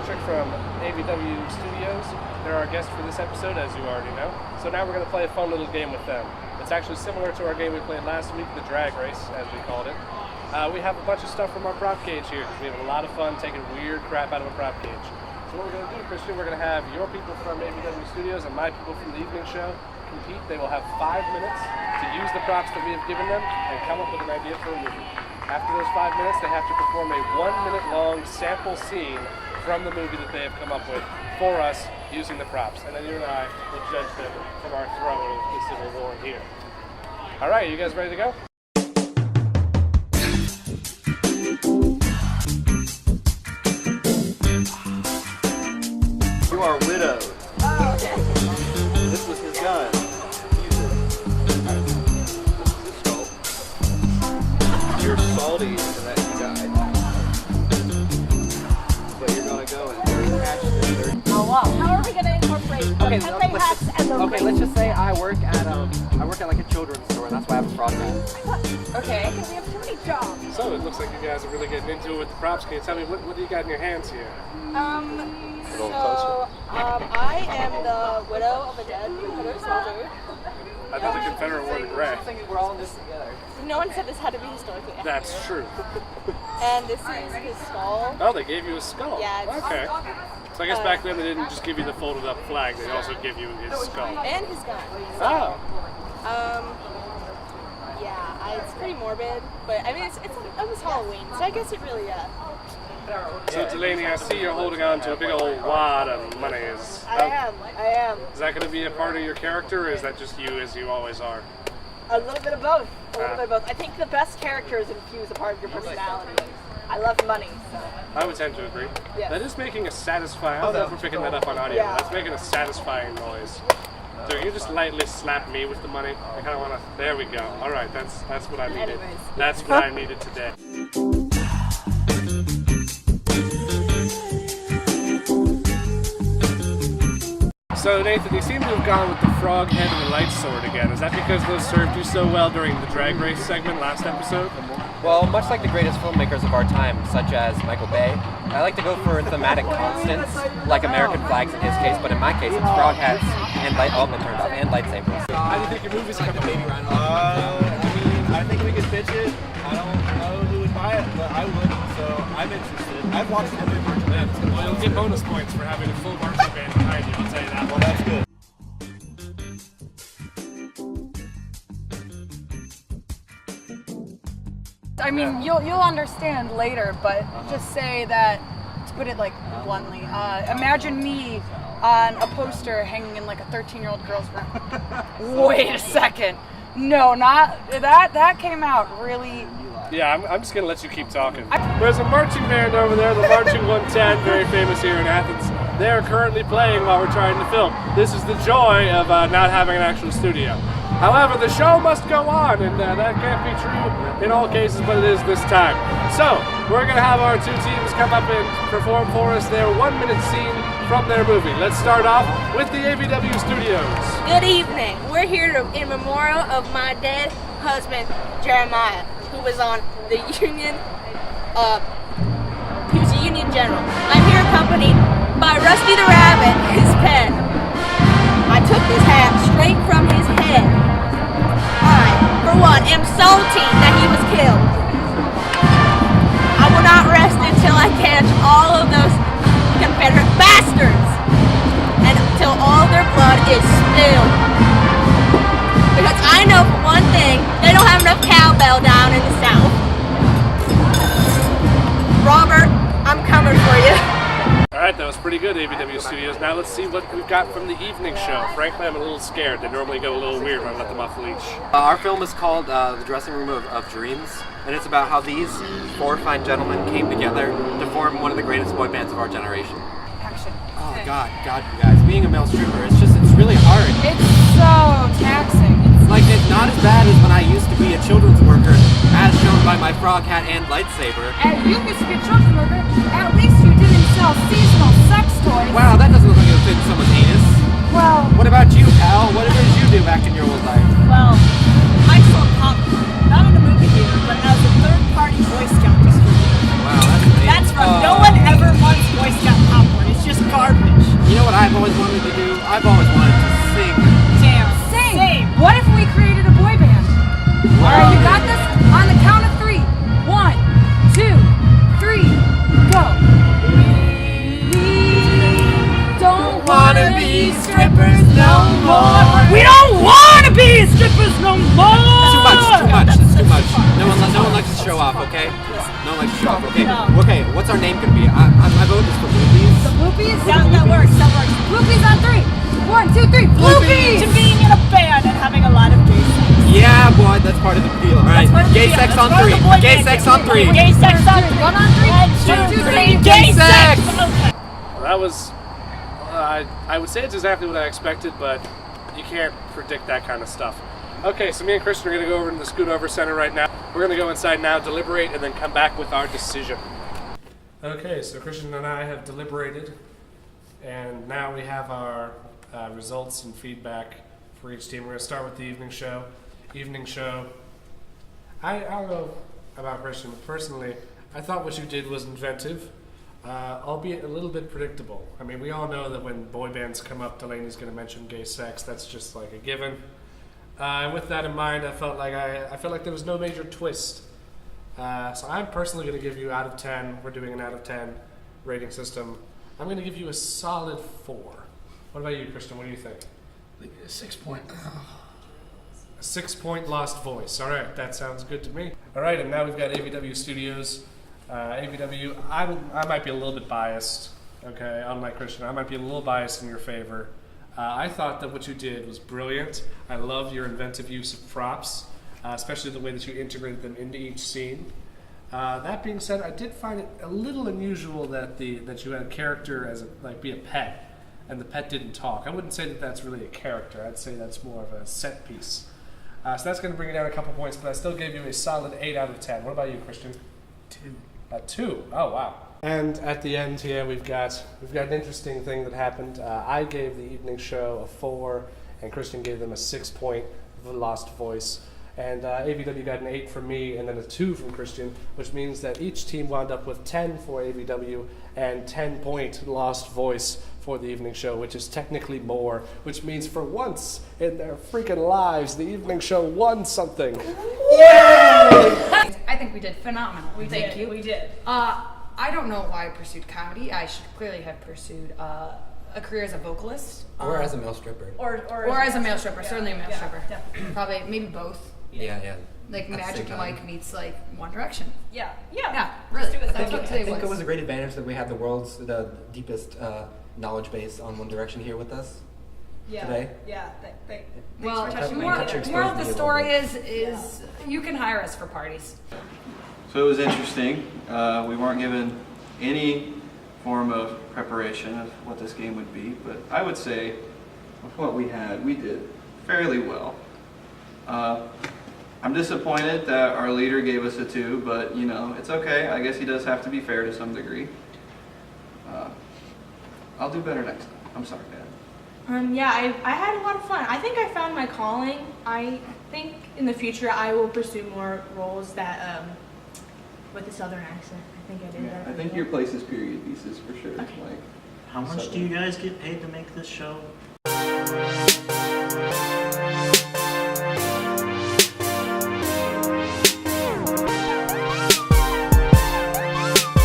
Patrick from AVW Studios. They're our guest for this episode, as you already know. So now we're going to play a fun little game with them. It's actually similar to our game we played last week, the drag race, as we called it. We have a bunch of stuff from our prop cage here, because we have a lot of fun taking weird crap out of a prop cage. So what we're going to do, Christian, we're going to have your people from AVW Studios and my people from the evening show compete. They will have 5 minutes to use the props that we have given them and come up with an idea for a movie. After those 5 minutes, they have to perform a 1-minute long sample scene from the movie that they have come up with for us using the props. And then you and I will judge them from our throne of the Civil War here. All right, you guys ready to go? You are widowed. Oh, okay. This was his gun. Use it. You're salty that you died. But you're gonna go and dirty hatch this. Oh wow. How are we gonna incorporate the pepe hats and the let's just say I work at like a children's store. That's why I have a frog hat. Okay, because we have too many jobs. So it looks like you guys are really getting into it with the props. Can you tell me what do you got in your hands here? I am the widow of a dead Confederate soldier. I thought the Confederate wore gray. We're all in this together. No one said this had to be historically accurate. That's true. And this is his skull. Oh, they gave you a skull. Yeah. Okay. So I guess back then they didn't just give you the folded up flag, they also give you his skull. And his gun. Oh. Yeah, it's pretty morbid, but I mean, it was Halloween, so I guess it really, So Delaney, I see you're holding on to a big old wad of money. I am. Is that going to be a part of your character, or is that just you as you always are? A little bit of both. I think the best characters infuse a part of your personality. I love money, so. I would tend to agree. Yes. That is making a satisfying, I don't know if we're picking that up on audio, Yeah. that's making a satisfying noise. So you just lightly slap me with the money. I kind of want to, there we go. All right, that's what I needed. Anyways. That's what I needed today. So Nathan, you seem to have gone with the frog head and the light sword again. Is that because those served you so well during the drag race segment last episode? Well, much like the greatest filmmakers of our time, such as Michael Bay, I like to go for thematic constants, like American flags in his case, but in my case it's frog hats and and lightsabers. How do you think your movie's coming? I think we could pitch it. I don't know who would buy it, but I would, so I'm interested. I've watched the movie marching band. Well, you'll get bonus points for having a full marching band behind you, I'll tell you that. Well, that's good. I mean, you'll understand later, but just say that, to put it like bluntly, imagine me on a poster hanging in like a 13-year-old girl's room. Wait a second. No, not that came out really. Yeah, I'm just gonna let you keep talking. There's a marching band over there, the Marching 110, very famous here in Athens. They are currently playing while we're trying to film. This is the joy of not having an actual studio. However, the show must go on, and that can't be true in all cases, but it is this time. So, we're gonna have our two teams come up and perform for us their 1-minute scene from their movie. Let's start off with the AVW Studios. Good evening. We're here in memorial of my dead husband, Jeremiah, who was on the Union, he was a Union general. I'm here accompanied by Rusty the Rabbit, his pet. I took his hat straight from his head. I, for one, am salty that he was killed. I will not rest until I catch all of those Confederate bastards, and until all their blood is spilled. Because I know for one thing, they don't have enough cowbell down in the South. Robert, I'm coming for you. Alright, that was pretty good, AVW Studios. Now let's see what we've got from the evening show. Frankly, I'm a little scared. They normally go a little weird when I let them off the leash. Our film is called The Dressing Room of Dreams, and it's about how these four fine gentlemen came together to form one of the greatest boy bands of our generation. Action. Oh God, you guys, being a male stripper, it's really hard. It's so taxing. It's not as bad as when I used to be a children's worker, as shown by my frog hat and lightsaber. And you used to be a children's worker. At least you didn't sell seasonal sex toys. Wow, that doesn't look like it would fit in someone's anus. Well, What about you, pal? What did you do back in your old life? Well, I sold popcorn, not in a movie theater, but as a third-party Boy Scout distributor. Wow, that's amazing. That's from no one ever wants Boy Scout popcorn. sing. Sing. What if we created a boy band? All right, you got this? On the count of 3. 1, 2, 3, go. We don't wanna be strippers no more. We don't wanna be strippers no more. Too much. It's too much. No one likes to show off, okay? No one likes to show off, okay? Okay, what's our name gonna be? I vote this for Bloopies. The Bloopies? That works. Bloopies on 3. 1, 2, 3. Bloopies! To being in a band and having a lot of gay sex. Yeah, boy, that's part of the deal. All right, gay sex on 3. Gay sex on 3. Gay sex on 3. 1 on 3. 1, 2, 3. Gay sex! Well, that was, I would say it's exactly what I expected, but you can't predict that kind of stuff. Okay, so me and Christian are going to go over to the Scoot Over Center right now. We're going to go inside now, deliberate, and then come back with our decision. Okay, so Christian and I have deliberated, and now we have our results and feedback for each team. We're going to start with the evening show. I don't know about Christian, but personally, I thought what you did was inventive, albeit a little bit predictable. I mean, we all know that when boy bands come up, Delaney's going to mention gay sex. That's just like a given. And with that in mind, I felt like there was no major twist. So I'm personally going to give you out of 10. We're doing an out of 10 rating system. I'm going to give you a solid 4. What about you, Christian? What do you think? 6 point. A 6-point lost voice. All right, that sounds good to me. All right, and now we've got AVW Studios. AVW, I might be a little bit biased. Okay, unlike Christian, I might be a little biased in your favor. I thought that what you did was brilliant. I love your inventive use of props, especially the way that you integrated them into each scene. That being said, I did find it a little unusual that you had a character as be a pet, and the pet didn't talk. I wouldn't say that that's really a character. I'd say that's more of a set piece. So that's going to bring it down a couple points, but I still gave you a solid 8 out of 10. What about you, Christian? 2. 2. Oh wow. And at the end here, we've got an interesting thing that happened. I gave the evening show a 4, and Christian gave them a 6-point lost voice. And AVW got an 8 from me, and then a 2 from Christian, which means that each team wound up with 10 for AVW and 10-point lost voice for the evening show, which is technically more, which means for once in their freaking lives, the evening show won something. Yay! I think we did phenomenal. Thank you. We did. I don't know why I pursued comedy. I should clearly have pursued a career as a vocalist. Or as a male stripper. Or as a male stripper. Certainly a male stripper. Definitely. Probably, maybe both. Yeah. Like At the Magic same Mike time. meets like One Direction. Yeah, really. Just do it That's what I today think it was was. a great advantage that we had the deepest knowledge base on One Direction here with us today. Yeah. Thanks Well, for touching more me. Touch your of the exposure story a little is you can hire us for parties. So it was interesting. We weren't given any form of preparation of what this game would be, but I would say with what we had, we did fairly well. I'm disappointed that our leader gave us a 2, but you know, it's okay. I guess he does have to be fair to some degree. I'll do better next time. I'm sorry, Dad. Yeah, I had a lot of fun. I think I found my calling. I think in the future I will pursue more roles that with a southern accent. I think I did that. I think your place is period pieces for sure. Okay. Like, How much do you guys get paid to make this show?